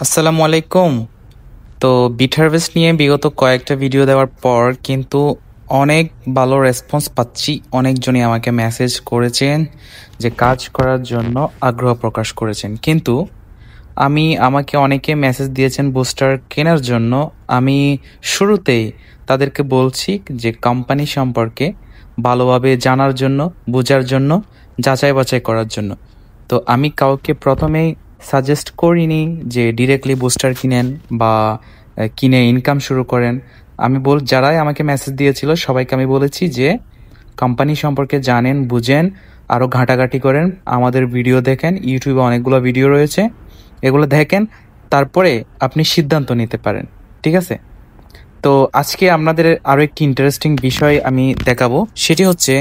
আসসালামু আলাইকুম। তো বিট হারভেস্ট নিয়ে বিগত কয়েকটা ভিডিও দেওয়ার পর কিন্তু অনেক ভালো রেসপন্স পাচ্ছি। অনেকজনই আমাকে মেসেজ করেছেন যে কাজ করার জন্য আগ্রহ প্রকাশ করেছেন, কিন্তু আমাকে অনেকে মেসেজ দিয়েছেন বুস্টার কেনার জন্য। আমি শুরুতেই তাদেরকে বলছি যে কোম্পানি সম্পর্কে ভালোভাবে জানার জন্য, বোঝার জন্য, যাচাই বাছাই করার জন্য। তো আমি কাউকে প্রথমেই সাজেস্ট করিনি যে ডিরেক্টলি বুস্টার কিনেন বা কিনে ইনকাম শুরু করেন। যারাই আমাকে মেসেজ দিয়েছিল সবাইকে আমি বলেছি যে কোম্পানি সম্পর্কে জানেন, বুঝেন, আরও ঘাটাঘাটি করেন, আমাদের ভিডিও দেখেন, ইউটিউবে অনেকগুলো ভিডিও রয়েছে, এগুলো দেখেন, তারপরে আপনি সিদ্ধান্ত নিতে পারেন। ঠিক আছে? তো আজকে আপনাদের আরও একটি ইন্টারেস্টিং বিষয় আমি দেখাবো, সেটি হচ্ছে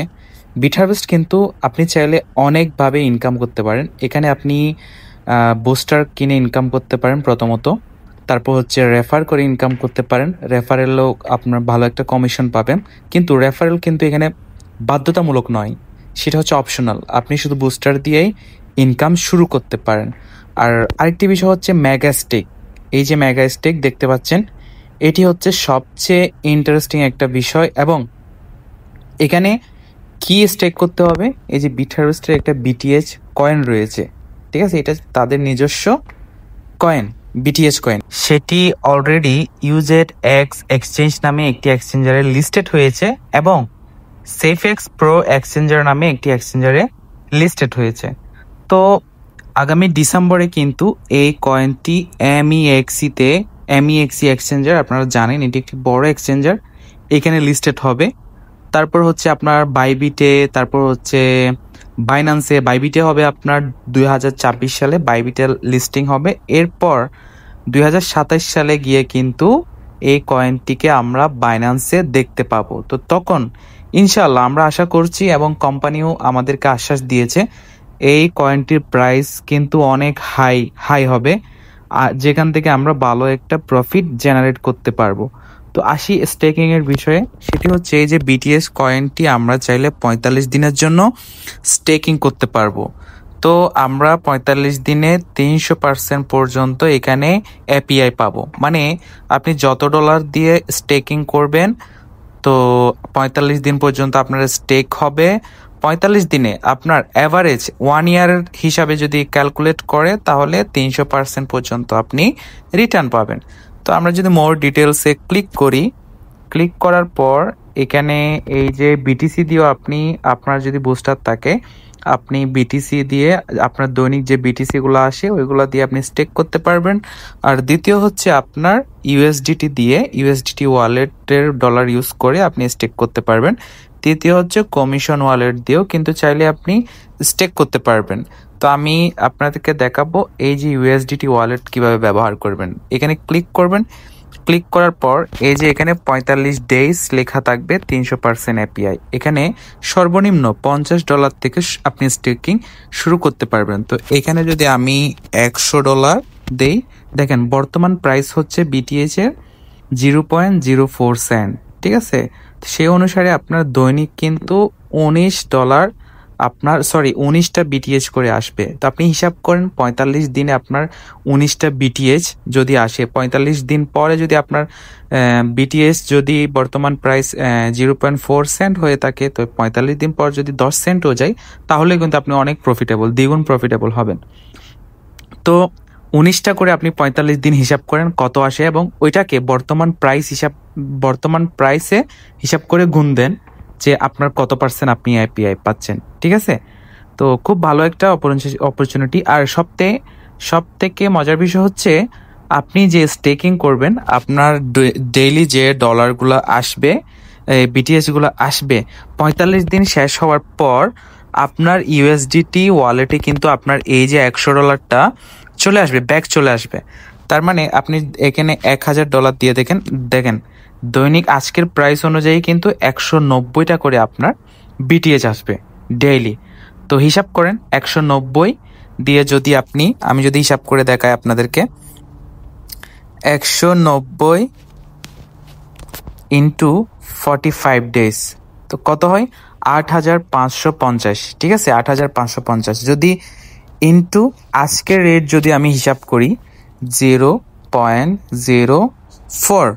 বিট হারভেস্ট কিন্তু আপনি চাইলে অনেকভাবে ইনকাম করতে পারেন। এখানে আপনি বুস্টার কিনে ইনকাম করতে পারেন প্রথমত, তারপর হচ্ছে রেফার করে ইনকাম করতে পারেন। রেফারেলও আপনার ভালো একটা কমিশন পাবেন, কিন্তু রেফারেল কিন্তু এখানে বাধ্যতামূলক নয়, সেটা হচ্ছে অপশনাল। আপনি শুধু বুস্টার দিয়েই ইনকাম শুরু করতে পারেন। আর আরেকটি বিষয় হচ্ছে মেগা স্টেক। এই যে মেগা স্টেক দেখতে পাচ্ছেন, এটি হচ্ছে সবচেয়ে ইন্টারেস্টিং একটা বিষয়। এবং এখানে কি স্টেক করতে হবে, এই যে বিট হারভেস্টের একটা বিটিএইচ কয়েন রয়েছে, ঠিক আছে? এটা তাদের নিজস্ব কয়েন, বিটিএইচ কয়েন। সেটি অলরেডি ইউজেড এক্স এক্সচেঞ্জ নামে একটি এক্সচেঞ্জারে লিস্টেড হয়েছে এবং সেফএক্স প্রো এক্সচেঞ্জার নামে একটি এক্সচেঞ্জারে লিস্টেড হয়েছে। তো আগামী ডিসেম্বরে কিন্তু এই কয়েনটি এমইএক্সি এক্সচেঞ্জার, আপনারা জানেন এটি একটি বড় এক্সচেঞ্জার, এখানে লিস্টেড হবে। তারপর হচ্ছে আপনার বাইবিটে, তারপর হচ্ছে বাইন্যান্সে। বাইবিটে হবে আপনার 2024 সালে বাইবিটে লিস্টিং হবে। এরপর 2027 সালে গিয়ে কিন্তু এই কয়েনটিকে আমরা বাইন্যান্সে দেখতে পাবো। তো তখন ইনশাল্লাহ আমরা আশা করছি, এবং কোম্পানিও আমাদেরকে আশ্বাস দিয়েছে, এই কয়েনটির প্রাইস কিন্তু অনেক হাই হবে, যেখান থেকে আমরা ভালো একটা প্রফিট জেনারেট করতে পারবো। তো আসি স্টেকিং এর বিষয়ে। সেটি হচ্ছে এই যে বিটিএস কয়েনটি আমরা চাইলে 45 দিনের জন্য স্টেকিং করতে পারবো। তো আমরা 45 দিনে 300% পর্যন্ত এখানে এপিআই পাবো। মানে আপনি যত ডলার দিয়ে স্টেকিং করবেন, তো 45 দিন পর্যন্ত আপনার স্টেক হবে। 45 দিনে আপনার অ্যাভারেজ 1 ইয়ার হিসাবে যদি ক্যালকুলেট করে, তাহলে 300% পর্যন্ত আপনি রিটার্ন পাবেন। তো আমরা যদি মোর ডিটেলসে ক্লিক করি, ক্লিক করার পর এখানে এই যে বিটিসি দিয়েও আপনার যদি বুস্টার থাকে, আপনি বিটিসি দিয়ে আপনার দৈনিক যে বিটিসিগুলো আসে ওইগুলো দিয়ে আপনি স্টেক করতে পারবেন। আর দ্বিতীয় হচ্ছে আপনার ইউএসডিটি দিয়ে, ইউএসডিটি ওয়ালেটের ডলার ইউজ করে আপনি স্টেক করতে পারবেন। তৃতীয় হচ্ছে কমিশন ওয়ালেট দিয়েও কিন্তু চাইলে আপনি স্টেক করতে পারবেন। তো আমি আপনাদেরকে দেখাবো এই যে ইউএসডিটি ওয়ালেট কিভাবে ব্যবহার করবেন। এখানে ক্লিক করবেন, ক্লিক করার পর এই যে এখানে 45 ডেজ লেখা থাকবে, 300% এপিআই। এখানে সর্বনিম্ন $50 থেকে আপনি স্টেকিং শুরু করতে পারবেন। তো এখানে যদি আমি $100 দেই, দেখেন বর্তমান প্রাইস হচ্ছে বিটিএইচ এর 0.04 সেন্ট। ঠিক আছে? সেই অনুসারে আপনার দৈনিক কিন্তু $19 19টা বিটিএইচ করে আসবে। তো আপনি হিসাব করেন 45 দিনে আপনার 19টা বিটিএইচ যদি আসে, 45 দিন পরে যদি আপনার বিটিএইচ যদি বর্তমান প্রাইস 0.4 সেন্ট হয়ে থাকে, তো 45 দিন পর যদি 10 সেন্টও যায়, তাহলে কিন্তু আপনি অনেক প্রফিটেবল, দ্বিগুণ প্রফিটেবল হবেন। তো 19টা করে আপনি 45 দিন হিসাব করেন কত আসে, এবং ওইটাকে বর্তমান প্রাইসে হিসাব করে গুণ দেন যে আপনার কত পার্সেন্ট আপনি এপিআই পাচ্ছেন। ঠিক আছে? তো খুব ভালো একটা অপরচুনিটি। আর সব থেকে মজার বিষয় হচ্ছে, আপনি যে স্টেকিং করবেন, আপনার ডেইলি যে ডলারগুলো আসবে, বিটিএস গুলো আসবে, 45 দিন শেষ হওয়ার পর আপনার ইউএসডিটি ওয়ালেটে কিন্তু আপনার এই যে $100টা চলে আসবে, ব্যাক চলে আসবে। তার মানে আপনি এখানে $1000 দিয়ে দেখেন দৈনিক আজকের প্রাইস অনুযায়ী কিন্তু 190টা করে আপনার বিটিএস আসবে ডেইলি। তো হিসাব করেন 190 দিয়ে যদি আমি যদি হিসাব করে দেখাই আপনাদেরকে, 190 ইন্টু 45 ডেজ, তো কত হয়? 8550। ঠিক আছে? 8550 যদি ইন্টু আজকের রেট যদি আমি হিসাব করি, 0.04,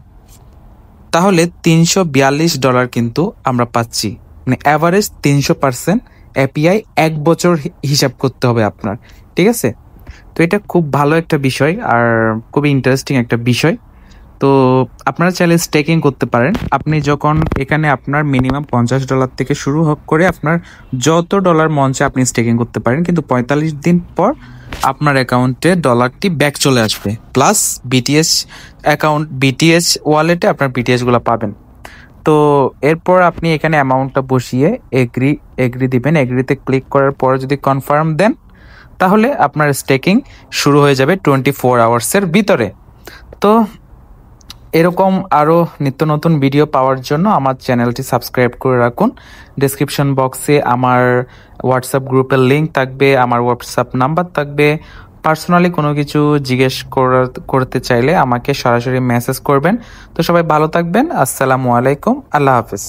তাহলে $342 কিন্তু আমরা পাচ্ছি, মানে অ্যাভারেজ 300% এপিআই 1 বছর হিসাব করতে হবে আপনার, ঠিক আছে। তো এটা খুব ভালো একটা বিষয় আর খুবই ইন্টারেস্টিং একটা বিষয়। তো আপনারা চাইলে স্টেকিং করতে পারেন। আপনি যখন এখানে আপনার মিনিমাম $50 থেকে শুরু করে আপনার যত ডলার মন চায় আপনি স্টেকিং করতে পারেন, কিন্তু 45 দিন পর আপনার অ্যাকাউন্টে ডলারটি ব্যাক চলে আসবে, প্লাস বিটিএস অ্যাকাউন্ট, বিটিএস ওয়ালেটে আপনার বিটিএস গুলো পাবেন। তো এরপর আপনি এখানে অ্যামাউন্টটা বসিয়ে এগ্রি দিবেন। এগ্রিতে ক্লিক করার পর যদি কনফার্ম দেন তাহলে আপনার স্টেকিং শুরু হয়ে যাবে 24 আওয়ার্সের ভিতরে। তো এরকম আরও নিত্য নতুন ভিডিও পাওয়ার জন্য আমার চ্যানেলটি সাবস্ক্রাইব করে রাখুন। ডেসক্রিপশন বক্সে আমার হোয়াটসঅ্যাপ গ্রুপের লিঙ্ক থাকবে, আমার হোয়াটসঅ্যাপ নাম্বার থাকবে। পার্সোনালি কোনো কিছু জিজ্ঞেস করতে চাইলে আমাকে সরাসরি মেসেজ করবেন। তো সবাই ভালো থাকবেন। আসসালামু আলাইকুম, আল্লাহ হাফিজ।